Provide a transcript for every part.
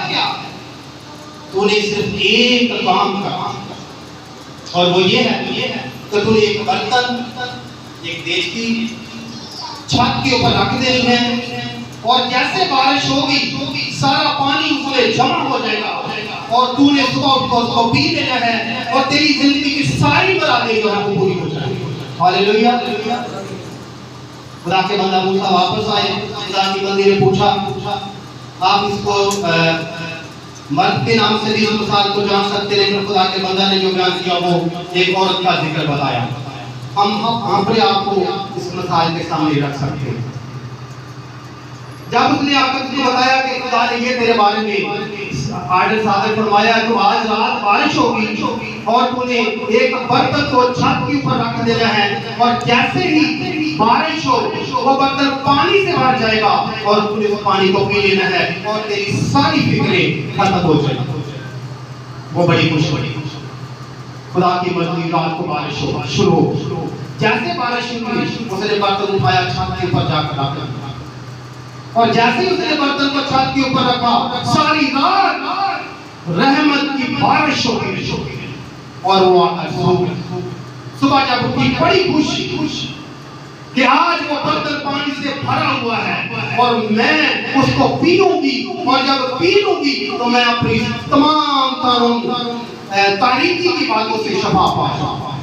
क्या? तूने सिर्फ एक काम करा और वो ये है कि तूने एक बर्तन, एक देचकी छत के ऊपर रख देनी है और जैसे बारिश होगी सारा पानी उसमें जमा हो जाएगा और तूने सुबह उठकर उसको पी लेना है और तेरी जिंदगी की सारी मुरादें जो है वो पूरी हो जाएगी। हालेलुया। खुदा के बंदा मूसा वापस आए। खुदा के बंदे ने पूछा, आप इसको मर्द के नाम से भी इस मिसाल को जान सकते, लेकिन खुदा के बंदा ने जो बयान किया वो एक औरत का जिक्र बताया। हम अपने आप को इस मिसाल के सामने रख सकते हैं। जब उसने आकर तुझे बताया कि खुदा ने ये तेरे बारे में आर्डर सादर फरमाया तो आज रात बारिश होगी और तूने एक बर्तन को छत के ऊपर रख देना है और जैसे ही बारिश हो वो बर्तन पानी से भर जाएगा और तूने उस पानी को पी लेना है और तेरी सारी फिक्रें खत्म हो जाएगी। वो बड़ी खुश खुदा की मर्जी, रात को बारिश हो शुरू हो। जैसे बारिश हुई उसने बर्तन उठाया, छत के ऊपर जाकर रखा और जैसे ही उसने बर्तन को छत के ऊपर रखा सारी रात रहमत की बारिश होगी और वो आकर सो गया। सुबह जब उठी बड़ी खुशी कि आज वो बर्तन पानी से भरा हुआ है और मैं उसको पीऊंगी और जब पी लूंगी तो मैं अपनी तमाम तारीकी की बातों से शफा पाऊंगा।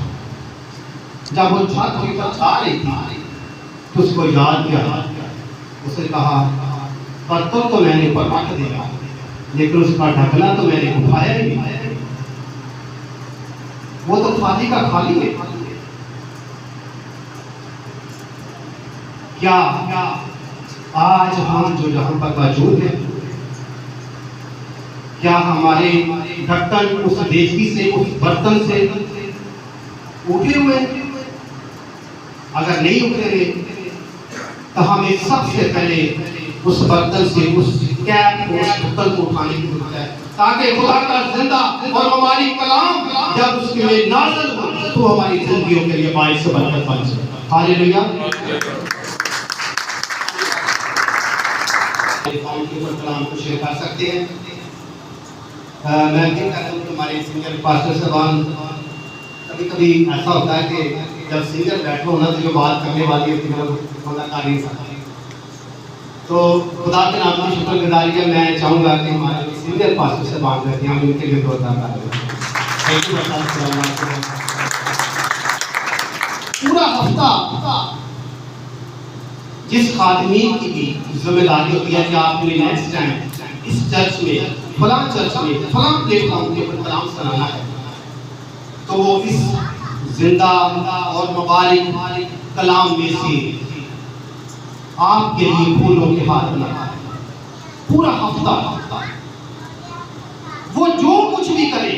जब वो छत के ऊपर जा रही थी तो उसको याद किया, उसने कहा बर्तन तो मैंने ऊपर रख दिया लेकिन उसका ढकना तो मैंने उठाया ही नहीं, वो तो खाली का खाली है। क्या आज हम जो जहां पर मौजूद हैं, क्या हमारे ढक्कन उस देचकी से, उस बर्तन से उठे हुए? अगर नहीं उठे तो हमें सबसे पहले उस बर्तन से, उस कैप को, उस ढक्कन को उठाने की जरूरत है ताकि खुदा का जिंदा और हमारी कलाम जब उसके में नाज़िल हो तो हमारी जिंदगियों के लिए बाइस बरकत बन जाए। हालेलुया। कलाम को शेयर कर सकते हैं। मैं भी कहता हूँ तुम्हारे सिंगर पास्टर साहब, कभी ऐसा होता है कि जब सिंगर बैठो ना तो जो बात करने वाली होती है वो कर नहीं सकती। तो खुदा के नाम की शुक्रगुजारी है। मैं चाहूँगा कि हमारे सिंगर पास्टर साहब रहते हैं, हम उनके लिए दुआ कर रहे हैं। पूरा हफ्ता जिस खादमीन की भी जिम्मेदारी होती है कि आपने नेक्स्ट टाइम इस चर्च में, फलां चर्च में, फलां प्लेटफॉर्म के ऊपर कलाम सुनाना है, तो वो इस जिंदा और मुबारक कलाम में से आपके लिए फूलों के हाथ में पूरा हफ्ता वो जो कुछ भी करे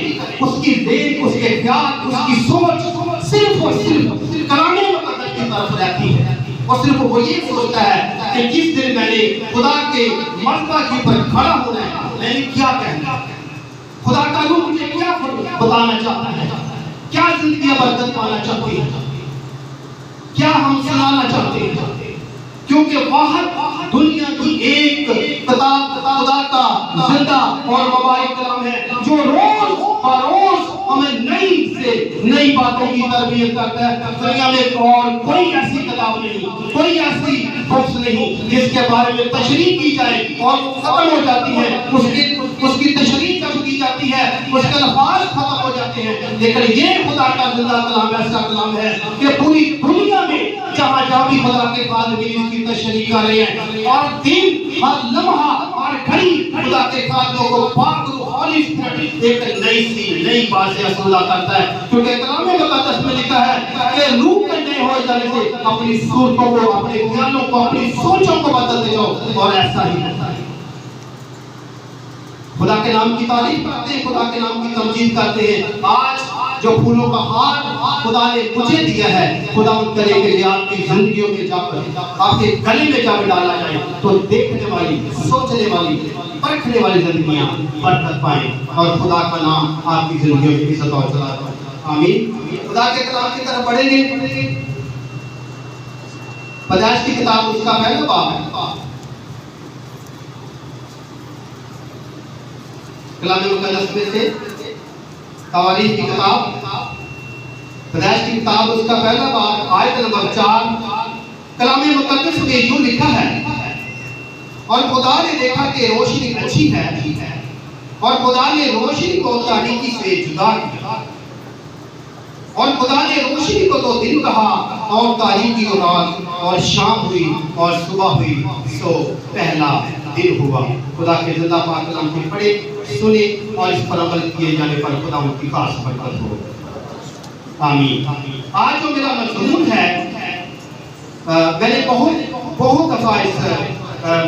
उसकी देख, उसके ख्याल, उसकी सोच सिर्फ और सिर्फ कलामे मुक़द्दस की तरफ रहती है और सिर्फ वो ये सोचता है कि जिस दिन मैंने खुदा के मर्तबा के ऊपर खड़ा होना है मैंने क्या कहना है, खुदा का रूह मुझे क्या बताना चाहता है, क्या जिंदगी बरकत पाना चाहती है, क्या हम सुनाना चाहते हैं। क्योंकि बाहर दुनिया की एक किताब खुदा का जिंदा और मुबारक कलाम है जो रोज बरोज हमें नई बातों की तरबियत करता है। दुनिया में और कोई ऐसी किताब नहीं, कोई ऐसी बुक्स नहीं जिसके बारे में तशरीह की जाए और खत्म हो जाती है, उसकी तशरीह जब की जाती है उसके अल्फाज खत्म हो जाते हैं। लेकिन ये खुदा का जिंदा कलाम ऐसा कलाम है कि पूरी दुनिया में जहाँ भी खुदा के खादम इसकी तशरीह कर रहे हैं और दिन हर लम्हा हर घड़ी खुदा के खादमों को पाक रूह हॉली स्पिरिट एक नई बात से असुला करता है। क्योंकि कलाम मुक़द्दस में लिखा है कि रूह के नए हो जाने से अपनी सूरतों को, अपने ख्यालों को, अपनी सोचों को बदलते जाओ और ऐसा ही होता है। खुदा के नाम की तारीफ करते हैं, खुदा के नाम की तमजीद करते हैं। आज जो फूलों का हार खुदा ने मुझे दिया है, खुदा उन करे के लिए आपकी जिंदगियों में जाकर आपके गले में जब डाला जाए तो देखने वाली, सोचने वाली, परखने वाली जिंदगियां बरकत पाए और खुदा का नाम आपकी जिंदगियों की इज्जत और जलाल पाए। आमीन। खुदा के कलाम की तरफ बढ़ेंगे। पैदाइश की किताब उसका पहला बाब है कलाम मुक़द्दस में से तवारीख की किताब, पैदाइश की किताब, उसका पहला बाब आयत नंबर 4, कलाम मुक़द्दस में यूं लिखा है, और खुदा ने देखा कि रोशनी अच्छी है, और खुदा ने रोशनी को तारीकी से जुदा किया, और खुदा ने रोशनी को तो दिन कहा, और तारीकी को रात, और शाम हुई और सुबह हुई, सो पहला दिन हुआ। खुदा के जिंदा पाक कलाम को पढ़े, सुने और इस पर अमल किए जाने पर खुदा उनकी खास बरकत हो। आमीन। आज जो मेरा मजमून है, मैंने बहुत दफा इस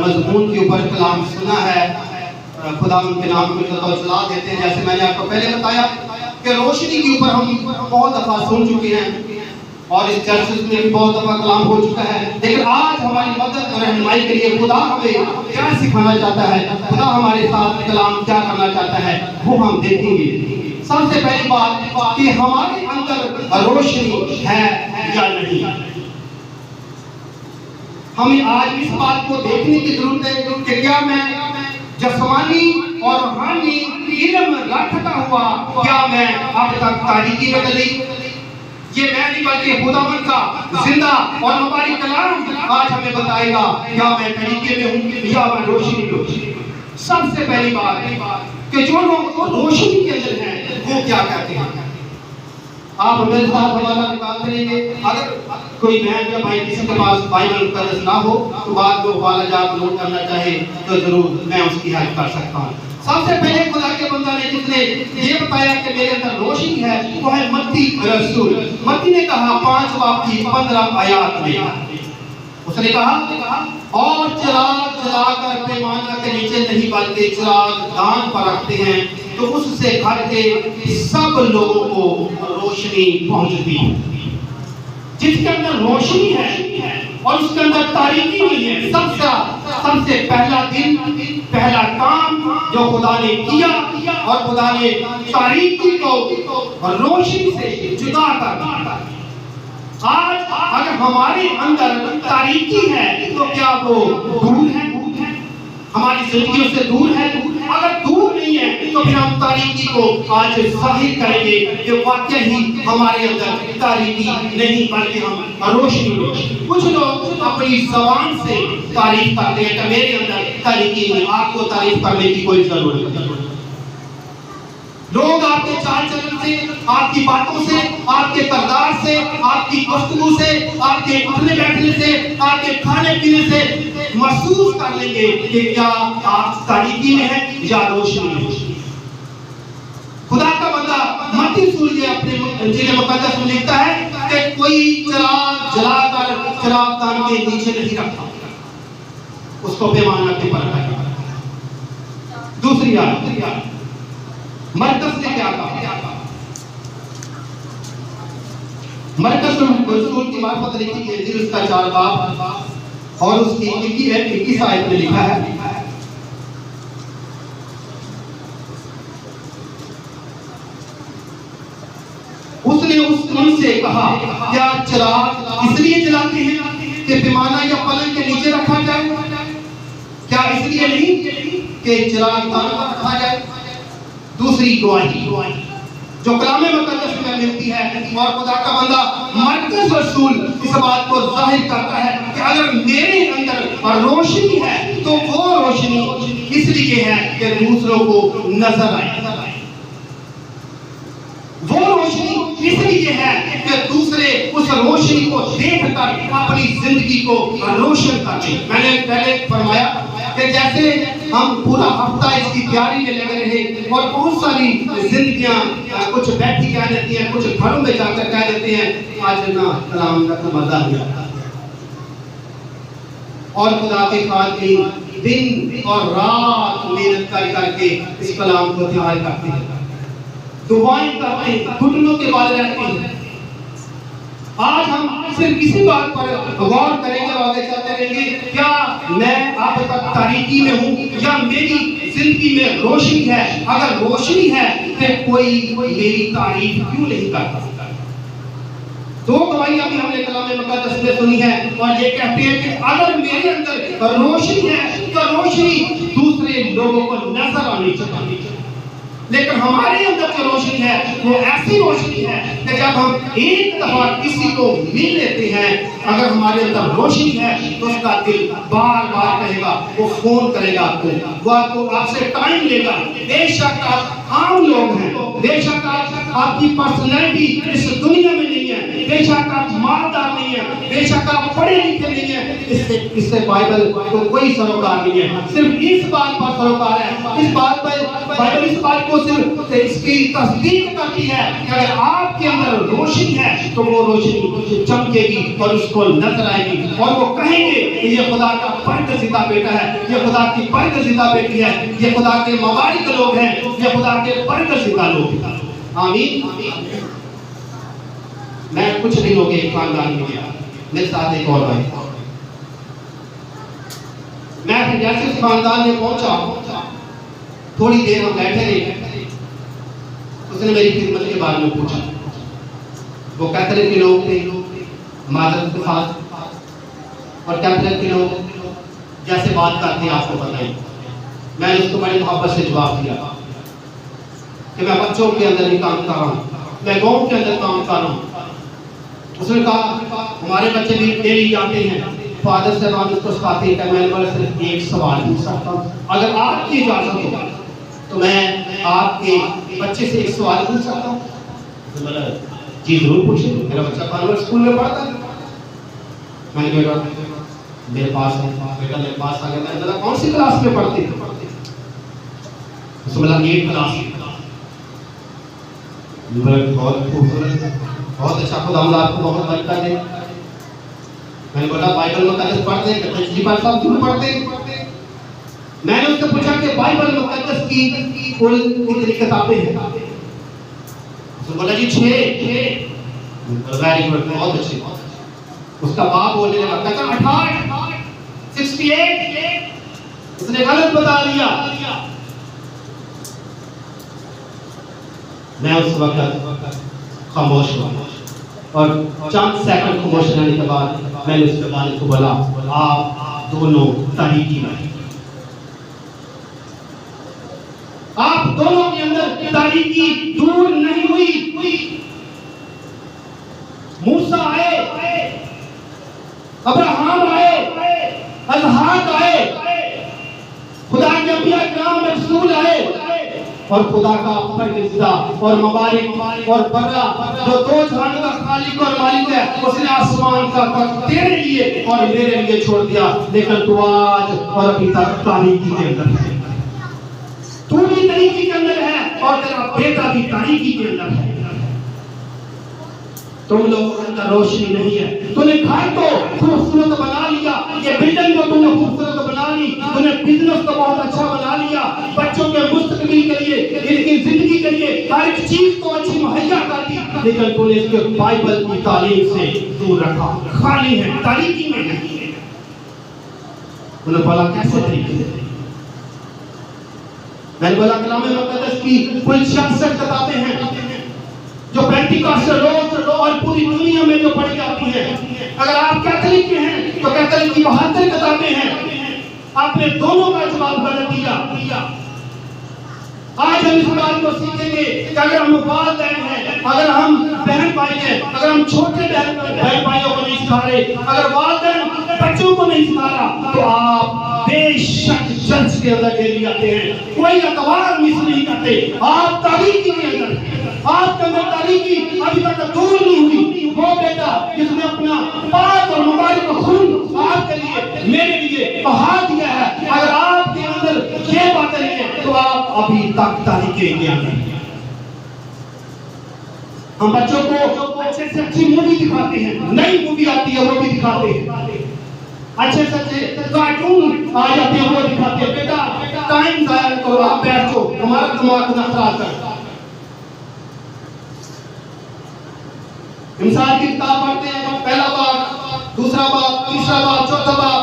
मजमून के ऊपर कलाम सुना है। खुदा उनके नाम को चला देते हैं। जैसे मैंने आपको पहले बताया कि रोशनी के ऊपर हम बहुत दफा सुन चुके हैं और इस चर्च में भी बहुत दफा कलाम हो चुका है, लेकिन आज हमारी मदद और रहनुमाई के लिए खुदा हमें क्या सिखाना चाहता है, खुदा हमारे साथ कलाम क्या करना चाहता है, वो हम देखेंगे। सबसे पहली बात कि हमारे अंदर रोशनी है या नहीं। हमें आज इस बात को देखने की जरूरत है कि क्या मैं जिस्मानी और रूहानी इल्म रखता हुआ क्या मैं अब तक तारीकी में गई। ये मैं नहीं बल्कि खुदावंद का जिंदा और मुबारक कलाम आज हमें बताएगा क्या मैं तरीके में हूँ या मैं रोशनी में हूँ। सबसे पहली बात कि जो लोग रोशनी के अंदर हैं वो क्या कहते हैं। आप मेरे साथ हवाला निकाल करेंगे। अगर कोई बहन या भाई किसी के पास बाइबल मुक़द्दस ना हो तो बाद में हवाला जात नोट करना चाहे तो जरूर मैं उसकी हेल्प कर सकता हूँ। सबसे पहले खुदा के बंदा ने जिसने ये बताया कि मेरे अंदर रोशनी है वो है मत्ती रसूल। मत्ती ने कहा 5 बाब की 15 आयत में उसने कहा, और चिराग जलाकर पैमाना के नीचे नहीं बल्कि चिराग दान पर रखते हैं तो उससे घर के सब लोगों को रोशनी पहुंचती है। जिसके अंदर रोशनी है और उसके अंदर तारीकी नहीं है, सबसे पहला दिन पहला काम जो खुदा ने किया और खुदा ने तारीकी को रोशनी से जुदा कर दिया। आज अगर हमारे अंदर तारीकी है तो क्या वो दूर है, हमारी जिंदगी से दूर है। अगर दूर नहीं है तो फिर हम तारीकी को आज जाहिर करेंगे कि वाकई ही हमारे अंदर तारीकी नहीं बल्कि हम रोशनी। कुछ लोग अपनी जबान से तारीफ करते हैं कि मेरे अंदर तारीकी नहीं। आपको तारीफ करने की कोई जरूरत नहीं। लोग आपके चाल चलन से, आपकी बातों से, आपके किरदार से, आपकी गुफ्तगू से, आपके उठने बैठने से, आपके खाने पीने से महसूस कर लेंगे कि क्या आप तारीकी में हैं या रोशनी में। खुदा का बंदा मत्ती रसूल अपने इंजील मुक़द्दस में लिखता है कि कोई चिराग जलाकर चिरागदान के नीचे नहीं रखता, उसको पैमाना के पर रखा। दूसरी बात मरकज ने क्या कहा। मरकज रसूल की मार्फत लिखी है इंजील उसका 4 बाब और उसकी 21 आयत में लिखा है, उसने उनसे कहा क्या चिराग इसलिए जलाते हैं कि पैमाना या पलंग के नीचे रखा जाए? क्या इसलिए नहीं कि चिराग दान पर रखा जाए? दूसरी गवाही जो कलाम मुक़द्दस में मिलती है और खुदा का बंदा मरकज रसूल इस बात को जाहिर करता है कि अगर मेरे अंदर रोशनी है तो वो रोशनी इसलिए है कि दूसरों को नजर आए। वो रोशनी इसलिए है कि दूसरे उस रोशनी को देखकर अपनी जिंदगी को रोशन करते। मैंने पहले फरमाया कि जैसे हम पूरा हफ्ता इसकी तैयारी में लगे रहे और बहुत सारी जिंदगियां कुछ बैठी कह देती हैं, कुछ घरों में जाकर कह देते हैं आज ना कलाम का मजा नहीं आता। और खुदा के खातिर दिन और रात मेहनत कर करके इस कलाम को तैयार करते हैं, दुआएं करते हैं, घुटनों के बाल रहते हैं। आज हम सिर्फ इसी बात पर गौर करेंगे और आगे चलते रहेंगे, क्या मैं अब तक तारीकी में हूँ या मेरी जिंदगी में रोशनी है? अगर रोशनी है तो कोई मेरी तारीफ क्यों नहीं करता? 2 गवाहियां भी हमने कलाम मुक़द्दस में सुनी है और ये कहते हैं कि अगर मेरे अंदर रोशनी है तो रोशनी दूसरे लोगों को नजर आनी चाहिए। लेकिन हमारे अंदर जो रोशनी है वो ऐसी रोशनी है कि जब हम एक दफा किसी को मिल लेते हैं, अगर हमारे अंदर रोशनी है तो उसका दिल बार बार कहेगा, वो फोन करेगा आपको, वो आपसे टाइम लेगा। बेशक आप आम लोग हैं, बेशक आपकी पर्सनैलिटी इस दुनिया में नहीं है, बेशक आप मालदार नहीं है, बेशक आप पढ़े लिखे नहीं है, इससे बाइबल को कोई सरोकार नहीं है। सिर्फ इस बात पर सरोकार है, इस बात पर बाइबल इस बात को सिर्फ इसकी तस्दीक करती है कि अगर आपके अंदर रोशनी है तो वो रोशनी चमकेगी और उसको नजर आएगी और वो कहेंगे कि ये खुदा का बरगज़िदा बेटा है, ये खुदा की बरगज़िदा बेटी है, ये खुदा के मुबारक लोग हैं, ये खुदा के बरगज़िदा लोग हैं। आमीन। मैं कुछ दिन हो गए खानदान में गया, मेरे साथ एक और भाई, मैं फिर जैसे उस खानदान में पहुंचा, थोड़ी देर हम बैठे रहे, उसने मेरी खिदमत के बारे में पूछा। वो कैथोलिक के लोग थे, मादरत के साथ, और कैथोलिक के लोग जैसे बात करते हैं आपको पता है। मैंने उसको बड़ी मोहब्बत से जवाब दिया कि मैं बच्चों के अंदर ही काम कर रहा हूँ, मैं गाँव के अंदर काम कर रहा हूँ। उसने कहा हमारे बच्चे भी डेली जाते हैं, फादर से बात उसको सिखाते हैं कि मैं बस सिर्फ एक सवाल पूछ सकता हूँ, अगर आपकी इजाजत हो तो मैं आपके बच्चे से एक सवाल पूछ सकता हूँ? तो बोला जी जरूर पूछिए, मेरा बच्चा कॉन्वेंट स्कूल में पढ़ता है। मैंने कहा मेरे पास है, बेटा मेरे पास आ गया। मैंने बोला कौन सी क्लास में पढ़ते हैं? उसने बोला 8th क्लास। बहुत खूबसूरत, बहुत अच्छा, खुदा आपको बहुत बरकत दे। मैंने बोला बाइबल मुकद्दस पढ़ते हैं? कहते जी भाई साहब क्यों पढ़ते हैं? मैंने उससे पूछा कि बाइबल मुकद्दस की कुल कितनी किताबें हैं? उसने बोला जी 6। वेरी गुड, बहुत अच्छे। उसका बाप बोलने लगा, कहता 68, 68। उसने गलत बता दिया। मैं उस वक्त खामोश हुआ और चंद सेकंड खामोश रहने के बाद मैंने उसके वालिद को बोला आप दोनों तारीकी में, आप दोनों के अंदर तारीकी दूर नहीं हुई। मूसा आए, अब्राहम आए, इसहाक आए, खुदा के अंबिया किराम रसूल आए, और खुदा का बरगज़िदा और मुबारक और बर्रा जो दो जहान का खालिक और मालिक है, उसने आसमान का तख्त तेरे लिए और मेरे लिए छोड़ दिया। लेकिन तू आज और अभी तक तारीकी के अंदर है, तू भी तारीकी के अंदर है और तेरा बेटा भी तारीकी के अंदर है। तुम लोगों के अंदर रोशनी नहीं है। तूने घर को खूबसूरत बना लिया, ये बिल्डिंग को तूने खूबसूरत बना ली, तूने बिजनेस को बहुत अच्छा बना लिया, बच्चों के मुस्तकबिल के लिए, इनकी जिंदगी के लिए हर एक चीज को अच्छी मुहैया कर दी, लेकिन तूने इसके बाइबल की तालीम से दूर रखा, खाली है, तारीकी में है। उन्होंने बोला कैसे तरीके से? मैंने बोला कलाम मुकद्दस की कुल 66 किताबें हैं जो पेंटिकॉस्टल और पूरी दुनिया में जो पढ़ी जाती है। अगर आप कैथोलिक के हैं तो कैथोलिक की 72 किताबें हैं। आपने दोनों का जवाब गलत दिया। आज हम इस बात को सीखेंगे कि अगर हम वालिदैन हैं, अगर हम बहन भाई हैं, अगर हम छोटे बहन भाइयों को नहीं सिखा रहे, अगर वालिदैन बच्चों को नहीं सिखा रहा, तो आप बेशक चर्च के अंदर डेली आते हैं, कोई अखबार मिस नहीं करते, आप तारीकी के अंदर हैं। आपके अंदर तारीकी अभी तक दूर नहीं हुई। वो बेटा जिसने अपना पाक और मुबारक खून आपके लिए, मेरे लिए बहा दिया है, अगर आपके अंदर ये बातें नहीं है तो आप अभी तक तारीकी के अंदर हैं। हम बच्चों को अच्छे से अच्छी मूवी दिखाते हैं, नई मूवी आती है वो भी दिखाते हैं, अच्छे से अच्छे कार्टून आ जाते हैं वो दिखाते हैं। बेटा टाइम जाया करो, आप बैठो, हमारा दिमाग ना खराब कर। इंसान की किताब पढ़ते हैं, पहला बाब, दूसरा बाब, तीसरा बाब, चौथा बाब।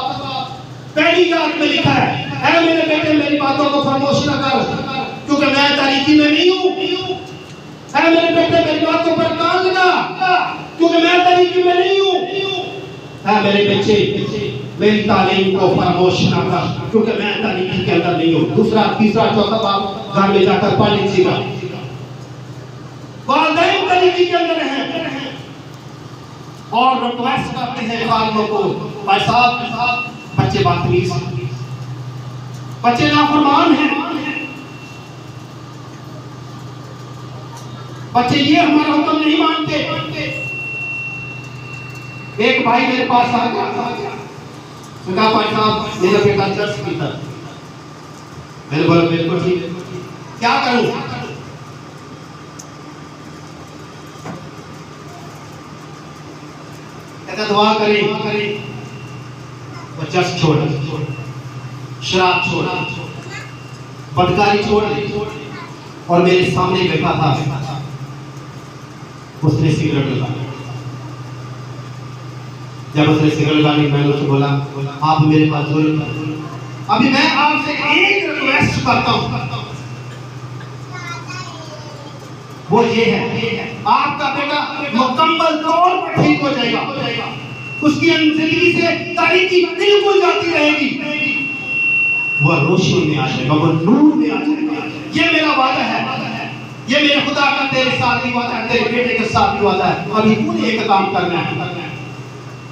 पहली आयत में लिखा है, ऐ मेरे बेटे मेरी बातों को फरमोश न कर, क्योंकि मैं तारीकी में नहीं हूँ। ऐ मेरे बेटे मेरी बातों पर कान लगा, क्योंकि मैं तारीकी में नहीं हूँ। ऐ मेरे बच्चे मेरी तालीम को फरामोश ना कर, क्योंकि मैं तालीम के अंदर नहीं हूँ। दूसरा, तीसरा, चौथा बाप घर में जाकर पढ़ लीजिएगा। वालिदैन तालीम के अंदर हैं और रिक्वेस्ट करते हैं खालियों को, भाई साहब बच्चे बदतमीज, बच्चे नाफरमान हैं, बच्चे ये हमारा हुक्म नहीं मानते। एक भाई मेरे पास आ गया, कहा भाई साहब मेरा बेटा चर्च की था। मैंने बोला बिल्कुल ठीक है, क्या करूं? कहता दुआ करें, वो चर्च छोड़, शराब छोड़, बदकारी छोड़, और मेरे सामने बैठा था, उसने सिगरेट लगाई। जब उसने सिगरेट लगानी, मैंने उससे बोला आप मेरे पास जुल्म कर, अभी मैं आपसे एक रिक्वेस्ट करता हूं, वो ये है आपका बेटा मुकम्मल तौर पर ठीक हो जाएगा, उसकी जिंदगी से तारीकी बिल्कुल जाती रहेगी, वह रोशनी में आ जाएगा, वह नूर में आ जाएगा। ये मेरा वादा है, ये मेरे खुदा का तेरे साथ भी वादा है, तेरे बेटे के साथ भी वादा है। अभी तूने एक काम करना है।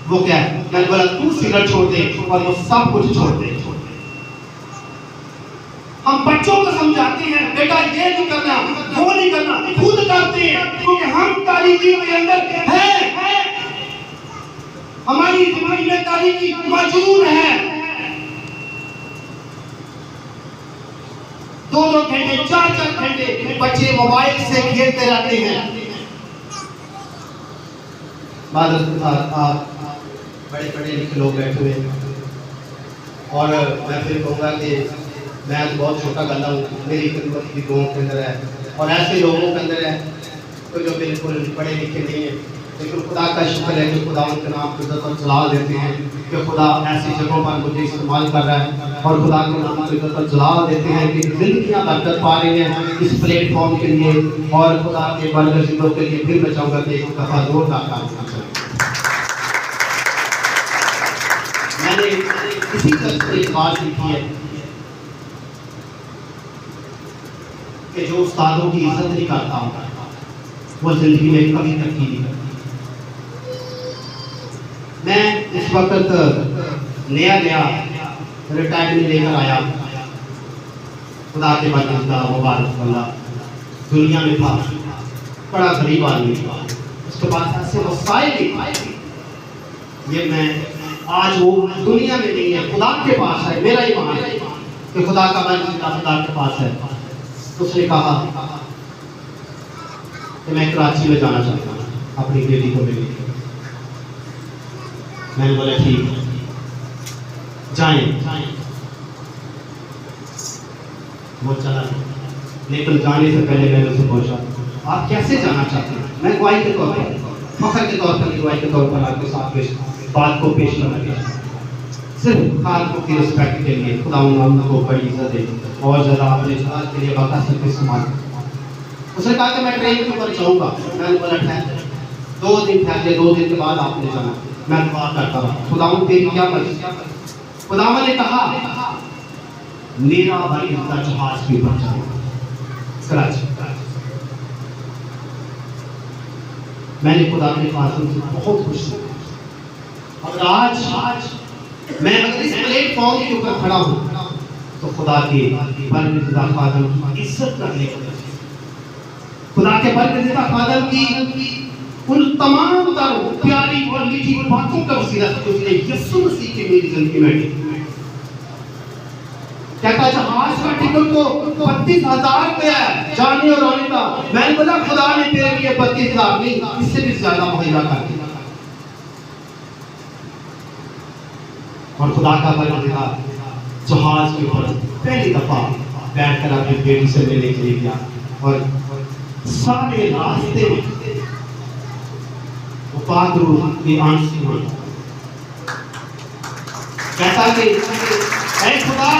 वो क्या है? मैंने बोला तू सिगरेट छोड़ दे और वो सब कुछ छोड़ दे। हम बच्चों को समझाते हैं बेटा ये नहीं करना, वो नहीं करना, खुद करते हैं, क्योंकि हम तारीकी के अंदर हैं, हमारी जिंदगी में तारीकी मौजूद है। 2-2 घंटे 4-4 घंटे बच्चे मोबाइल से खेलते रहते हैं। बादल के साथ आप बड़े पढ़े लिखे लोग बैठे हुए हैं, और मैं फिर कहूँगा कि मैं बहुत छोटा गला हूँ, मेरी खिदमत भी गाँव के अंदर है, और ऐसे लोगों के अंदर है तो जो बिल्कुल पढ़े लिखे नहीं है, लेकिन खुदा का शुक्र है कि खुदा उनके नाम को इज्जत जलाल देते हैं, कि खुदा ऐसी जगहों पर मुझे इस्तेमाल कर रहा है, और खुदा के नाम को इज्जत जलाल देते हैं कि जिंदगियाँ बरकत पा रही हैं इस प्लेटफॉर्म के लिए, और खुदा के बरगज़िंदों के लिए फिर मैं चाहूँगा कि एक दफ़ा जोरदार काम करना चाहिए। मैंने इसी तरह से एक बात सीखी है कि जो उस्तादों की इज्जत नहीं करता वो जिंदगी में कभी तरक्की नहीं करता। मैं इस वक्त नया रिटायरमेंट लेकर आया, खुदा के बाद मुबारक अल्लाह, दुनिया में था, बड़ा गरीब आदमी था, उसके पास ऐसे मसाइल नहीं, ये मैं आज वो दुनिया में नहीं है, खुदा के पास है। मेरा ही मान है कि खुदा का मन खुदा के पास है। उसने कहा कि मैं कराची में जाना चाहता हूँ अपनी बेटी को मिलने। मैंने बोला ठीक जाएं। वो चला, लेकिन जाने से पहले मैंने उससे पूछा आप कैसे जाना चाहते हैं? मैं गवाही के तौर पर, फखर के तौर पर, गवाही के तौर पर आपके साथ बात को पेश करना चाहिए, सिर्फ खालकों की रिस्पेक्ट के लिए। खुदा उनको बड़ी इज्जत दे और ज़्यादा अपने जहाज के लिए बाका सबके इस्तेमाल। उसने कहा कि मैं ट्रेन के ऊपर जाऊँगा। मैंने बोला ठहर 2 दिन ठहर, 2 दिन के बाद आपने जाना। मैं दुआ करता रहा, खुदावंद तेरी क्या मर्जी। खुदावंद ने कहा मेरा भाई इसका जहाज के ऊपर जाएगा कराची। मैंने खुदा के फाज़ल से बहुत खुश हूँ, और आज मैं अगर इस प्लेटफॉर्म के ऊपर खड़ा हूँ तो खुदा के बरगज़िदा फाज़ल की इज्जत करने के लिए, खुदा के बरगज़िदा फाज़ल की उन तमाम तर प्यारी और मीठी बातों का वसीला से उसने यीशु मसीह की मेरी जिंदगी में कहता जहाज का टिकट तो 32,000 रुपया है जाने और आने का। मैंने बोला खुदा ने तेरे लिए 32,000 नहीं, इससे भी ज्यादा मुहैया कर दिया। और खुदा का बरगज़िदा जहाज के ऊपर पहली दफा बैठकर अपनी बेटी से मिलने के लिए गया, और सारे रास्ते में वो पाक रूह की आंसू हुए, कहता कि ऐ खुदा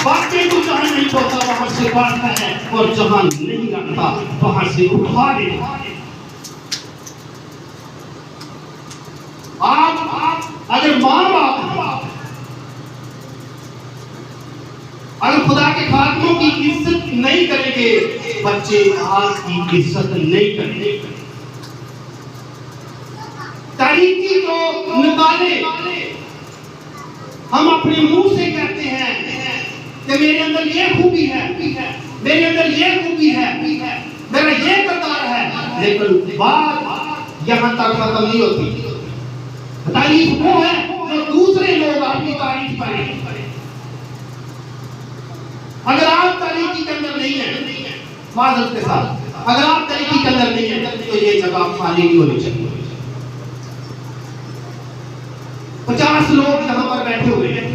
वाकई तू जहां नहीं पहुंचा वहां से काटता है, और जहां नहीं रखता वहां से उठा देता है। आप अगर माँ बाप अगर खुदा के खादिमों की इज्जत नहीं करेंगे, बच्चे आपकी इज्जत नहीं करेंगे। तारीकी को निकाले। हम अपने मुंह से कहते हैं कि मेरे अंदर ये खूबी है, मेरे अंदर ये खूबी है, मेरा ये किरदार है, लेकिन बात यहाँ तक खत्म नहीं होती। तारीफ वो है जो दूसरे लोग आपकी तारीफ करें। अगर आप तारीकी के अंदर नहीं है, माजरत के साथ, अगर आप तारीकी के अंदर नहीं है, तो ये जगह खाली नहीं होनी चाहिए। 50 लोग यहाँ पर बैठे हुए हैं,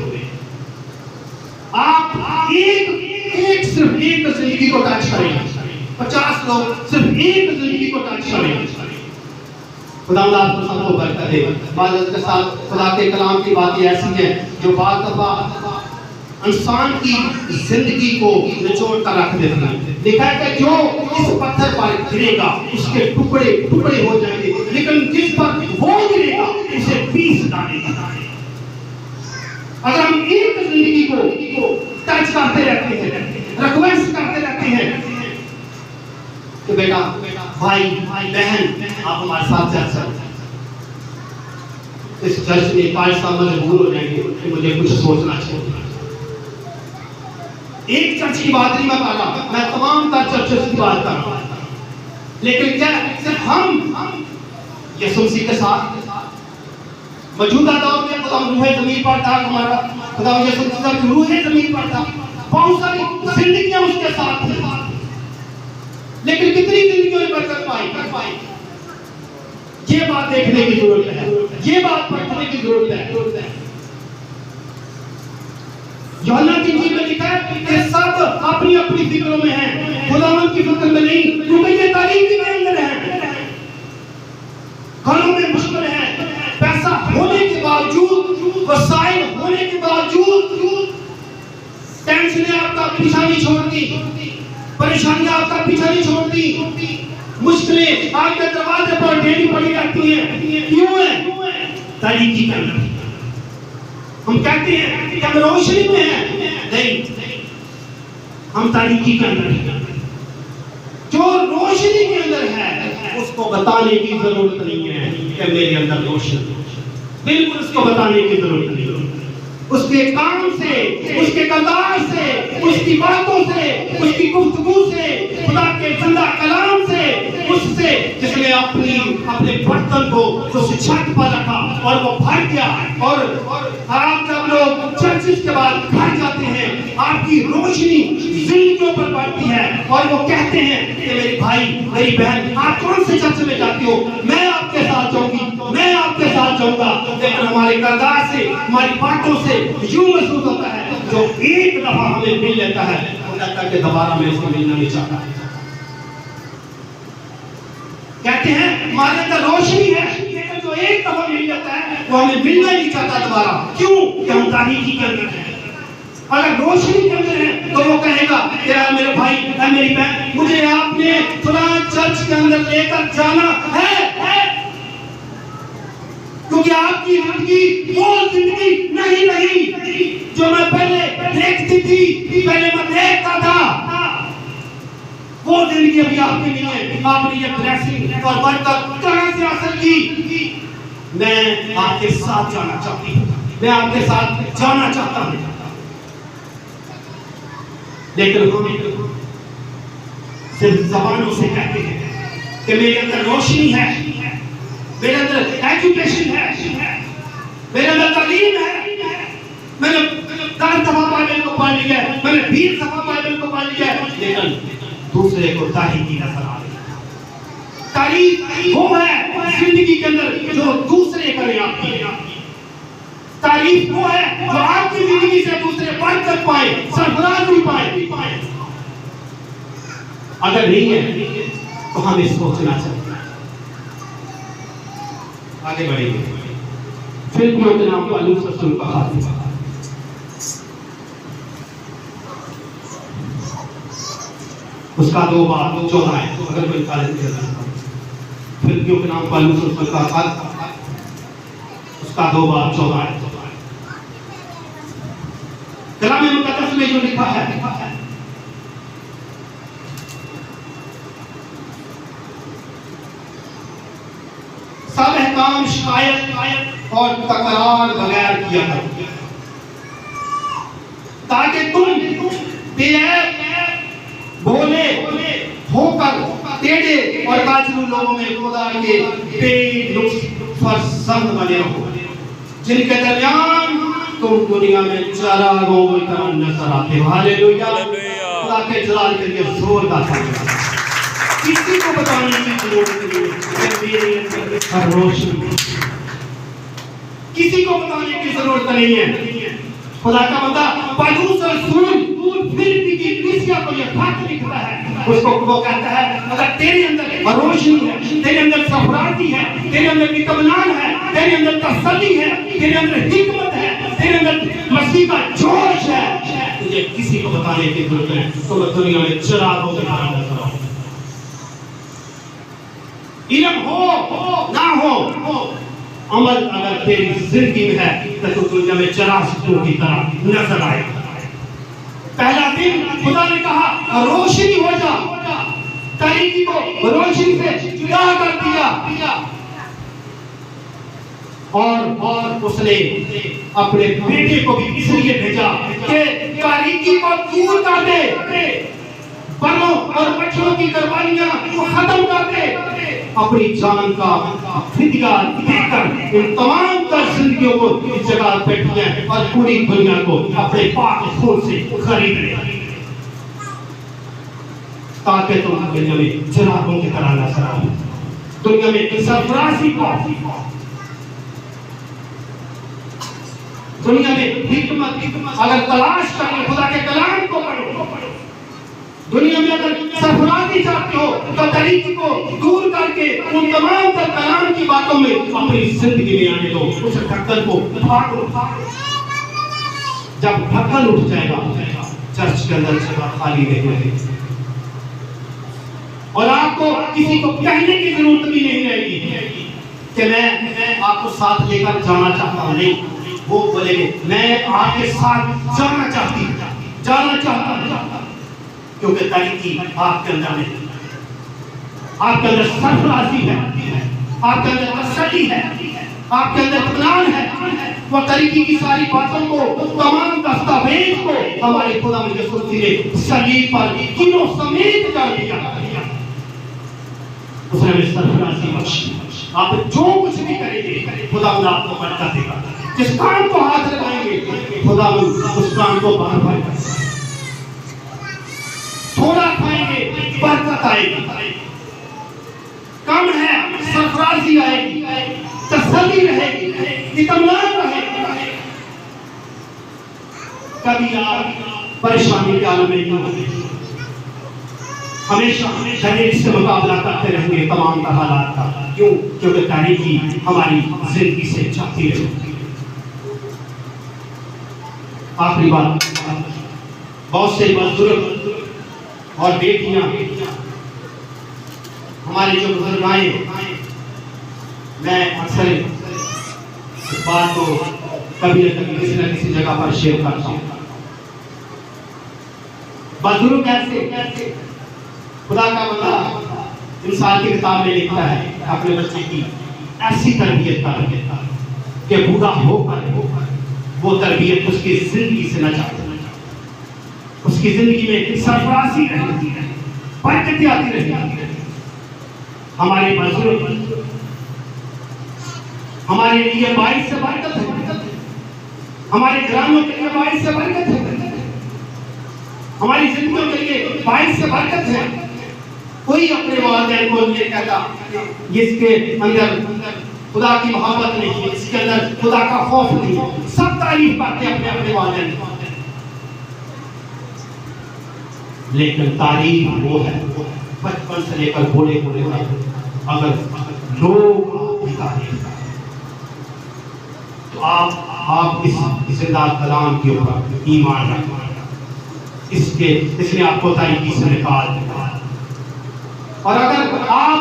आप एक सिर्फ एक जिंदगी को टच करें। 50 लोग सिर्फ एक जिंदगी को टच करें। खुदा आपको सबको बरकत दे। माजरत के साथ खुदा के कलाम की बातें ऐसी हैं जो बात दफा इंसान की जिंदगी को निचोड़ कर रख देती है। लिखा है कि जो इस पत्थर पर गिरेगा उसके टुकड़े टुकड़े हो जाएंगे, लेकिन जिस पर वो गिरेगा उसे पीस डालेगा। अगर हम एक जिंदगी को टच करते रहते हैं, रिक्वेस्ट करते रहते हैं कि बेटा, भाई बहन, आप हमारे साथ चल, इस चर्च में 5 साल मजबूर हो जाएंगे कि मुझे कुछ सोचना चाहिए। एक चर्च की बात नहीं मैं कर रहा, मैं तमाम चर्चेस की बात कर रहा हूं। लेकिन क्या सिर्फ हम यीशु मसीह के साथ मौजूदा दौर में खुदा रूह ज़मीन पर था, हमारा खुदा यीशु मसीह रूह ज़मीन पर था, बहुत सारी जिंदगियां उसके साथ थी, लेकिन कितनी जिंदगियों में बरकत पाई, ये बात देखने की जरूरत है, ये बात पढ़ने की जरूरत है। यूहन्ना की इंजील में लिखा है कि सब अपनी अपनी फिक्रों में हैं, खुदावंद की फिक्र में नहीं, क्योंकि ये तारीकी के अंदर है, घरों में मुश्किल है, पैसा होने के बावजूद, वसाइल होने के बावजूद, टेंशन आपका पीछा नहीं छोड़ती, परेशानियां आपका पीछा नहीं छोड़ती, मुश्किलें आपके दरवाजे पर ढेरी पड़ी रहती हैं। क्यों है? तारीकी के अंदर। हम कहते हैं कि हम रोशनी में हैं, नहीं, हम तारीकी के अंदर हैं। जो रोशनी के अंदर है उसको बताने की जरूरत नहीं है कि मेरे अंदर रोशनी, बिल्कुल उसको बताने की जरूरत नहीं। उसके काम से, उसके किरदार से, उसकी बातों से, उसकी गुफ्तगू से, खुदा के जिंदा कलाम से, उससे जिसने अपने बर्तन को उस छत पर रखा और वो भर गया। और आप जब लोग चर्चिस के बाद घर जाते हैं, आपकी रोशनी जिंदगियों पर पड़ती है और वो कहते हैं कि मेरे भाई, मेरी बहन, आप कौन से चर्च में जाते हो, मैं आपके साथ जाऊंगी, मैं आपके साथ जाऊंगा। लेकिन हमारे किरदार से, हमारी बातों से यूं महसूस होता है जो एक दफा हमें मिल लेता है वो लगता है कि दोबारा मैं इसको मिलना नहीं चाहता। कहते हैं हमारे अंदर रोशनी है, लेकिन जो एक दफा मिल जाता है वो हमें मिलना नहीं चाहता दोबारा। क्यों? कि हम तारीकी के अंदर हैं। अगर रोशनी के अंदर है तो वो कहेगा यार मेरे भाई, मेरी बहन, मुझे आपने फलां चर्च के अंदर लेकर जाना है, क्योंकि आपकी जिंदगी वो जिंदगी नहीं रही जो मैं पहले देखती थी, पहले मैं देखता था। वो जिंदगी अभी आपके लिए है। आपने ये ब्लेसिंग और बरकत कहां से हासिल की? मैं आपके साथ जाना चाहती हूँ, मैं आपके साथ जाना चाहता हूँ। लेकिन हम सिर्फ जबानों से कहते हैं कि मेरे अंदर रोशनी है, मेरे अंदर एजुकेशन है, मेरे अंदर तालीम है, मैंने 10 दफा बाइबल को पढ़ लिया है, मैंने 20 दफा बाइबल को पढ़ लिया है, लेकिन दूसरे को तारीकी नजर आ रही है। तारीफ वो है जिंदगी के अंदर जो दूसरे करें आपकी। तारीफ वो है जो आपकी जिंदगी से दूसरे बरकत पाए, सरफराजी पाए। अगर नहीं है तो हमें सोचना चाहिए। आगे बढ़ेंगे। फिलिप्पियों के नाम पहलू रसूल का खात्मा। उसका 2 बार 14 है, अगर कोई कॉलेज में जाता है। फिलिप्पियों के नाम पहलू रसूल का खात्मा, उसका 2 बार 14 है। कलाम मुकद्दस में जो लिखा है, सब काम शिकायत और तकरार बगैर किया करो, ताकि तुम बेऐब भोले होकर टेढ़े और काजरू लोगों में खुदा के बेलुत्फ फर्जंद बने रहो, जिनके दरमियान तुम दुनिया में चरागों की तरह नजर आते हो। हालेलुया। खुदा के जलाल के लिए जोरदार ताली। किसी को बताने की जरूरत नहीं, रोशनी किसी को बताने की जरूरत नहीं है। खुदा का बंदा पौलुस रसूल फिलिप्पी की कलीसिया को यह खत लिखता है, उसको वो कहता है, अगर तेरे अंदर रोशनी है, तेरे अंदर सफराती है, तेरे अंदर इत्मीनान है, तेरे अंदर तसल्ली है, तेरे अंदर हिकमत है, तेरे अंदर मसीह का जोश है, तुझे किसी को बताने की जरूरत है। तो दुनिया में चिरागों की तरह नजर आओ। इल्म हो ना हो, अमल अगर तेरी जिंदगी में है तो तू दुनिया में चिरागों की तरह नजर आए। पहला दिन खुदा ने कहा रोशनी हो जा, तारीकी को रोशनी से जुदा कर दिया, और उसने अपने बेटे को भी इसलिए भेजा कि तारीकी को दूर कर दे, बलों और बच्चों की कुर्बानियां को खत्म कर दे, अपनी जान का फिदिया देकर इन तमाम तर जिंदगियों को इस जगह पे दिया और पूरी दुनिया को अपने पाक खून से खरीद ले, ताकि तुम दुनिया में चिरागों की तरह नजर आओ, दुनिया में सरफराजी पाओ, दुनिया में हिकमत अगर तलाश करो, खुदा के कलाम को पढ़ो, दुनिया में अगर सरफराजी चाहते हो तो तरीके को दूर करके उन तमाम तर कलाम की बातों में अपनी जिंदगी में आने दो, उस ढक्कन को फाड़ो। जब ढक्कन उठ जाएगा चर्च के अंदर जगह खाली नहीं रहेगी और आपको किसी को कहने की जरूरत भी नहीं रहेगी कि मैं आपको साथ लेकर जाना चाहता हूं। नहीं, वो बोलेंगे मैं आपके साथ जाना चाहता हूं, क्योंकि तरीकी आपके अंदर नहीं, आपके अंदर सरफराजी है, आपके अंदर तसल्ली है, आपके अंदर इत्मीनान है। वो तरीकी की सारी बातों को, तमाम दस्तावेज को हमारे खुदा यीशु मसीह ने सलीब पर किलों समेत कर दिया, उसने हमें सरफराजी बख्शी। आप जो कुछ भी करेंगे खुदा आपको बरकत देगा, जिस काम को हाथ लगाएंगे खुदा उस काम को बार बार करेगा। थोड़ा खाएंगे बरकत आएगी, कम है सरफराजी आएगी, तसल्ली रहेगी, इत्मीनान रहेगा। कभी आप परेशानी के आलम में नहीं होंगे, हमेशा शरीर से मुकाबला करते रहेंगे तमाम हालात का। क्यों? क्योंकि तारीकी हमारी जिंदगी से जाती रहेगी। आखिरी बात, बहुत से बुजुर्ग और बेटियां, हमारे जो बुजुर्ग आए, मैं अक्सर इस बात को कभी न कभी किसी न किसी जगह पर शेयर करता हूँ। बुजुर्ग कैसे खुदा का बंदा इंसान की किताब में लिखता है अपने बच्चे की ऐसी तरबियत करता कि बूढ़ा होकर वो तरबियत उसकी जिंदगी से न जाए, उसकी जिंदगी में सरफराजी रहती है, बरकतें आती रहती है। हमारे बुजुर्ग हमारे लिए बाइस से बरकत है, हमारे ग्रामों के लिए बाइस से बरकत है, हमारी जिंदगियों के लिए बाइस से बरकत है। कोई अपने वालिदैन को ये कहता जिसके अंदर खुदा की मोहब्बत नहीं है, इसके अंदर खुदा का खौफ नहीं है, सब तारीफ करते अपने अपने वालिदैन की। लेकिन तारीफ वो है बचपन से लेकर बूढ़े तक, अगर लोग आपकी तारीफ करें तो आप इस जिंदा कलाम के ऊपर ईमान रखें, इसने आपको तारीकी से निकाल दिया। और अगर आप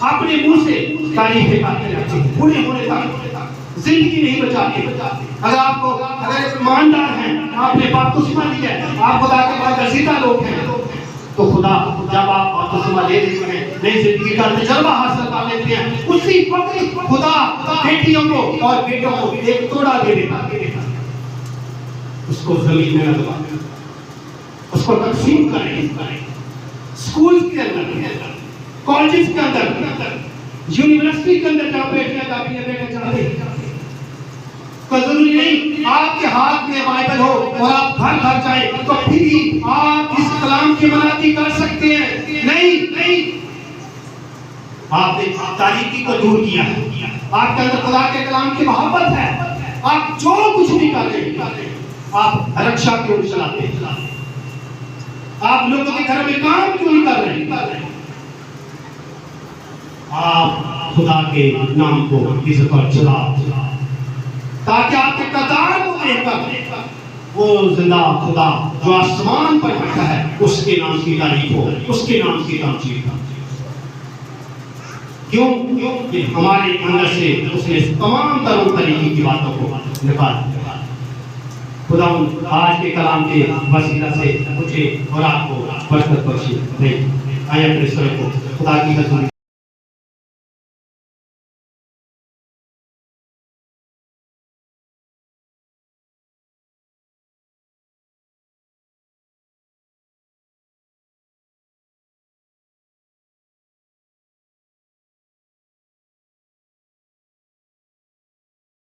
अपने मुंह से तारीफें करते रहते बूढ़े होने तक, जिंदगी नहीं बचाते, अगर ईमानदार हैं आपने बापतिस्मा लिया है, आप खुदा के बरगज़ीदा लोग हैं, तो खुदा जब आप बापतिस्मा ले लेते हैं, नई जिंदगी का तजुर्बा हासिल कर लेते हैं, उसी वक्त खुदा बेटियों को और बेटों को एक तोड़ा दे देता, उसको जमीन में लगा, उसको तकसीम करें, स्कूल के अंदर, कॉलेज के अंदर, यूनिवर्सिटी के अंदर जब बेटे चाहते तो जरूरी नहीं आपके हाथ में बाइबल हो और आप घर घर जाए तो फिर ही आप इस कलाम की मनाती कर सकते हैं। नहीं, आपने तारीकी को दूर किया है, आपके अंदर खुदा के कलाम की मोहब्बत है, आप जो कुछ भी कर रहे हैं आप रक्षा क्यों नहीं चलाते, आप लोगों के घर में काम क्यों नहीं कर रहे हैं, आप खुदा के नाम को इज्जत और चलाओ ताकि आपके कतार को देखकर वो जिंदा खुदा जो आसमान पर बैठा है उसके नाम की तारीफ हो, उसके नाम की तारीफ हो। क्यों? कि हमारे अंदर से उसने तमाम तरह तरीके की बातों को निकाल दिया। खुदा आज के कलाम के वसीला से मुझे और आपको बरकत बख्शे। नहीं आया अपने स्वयं को खुदा की हजूरी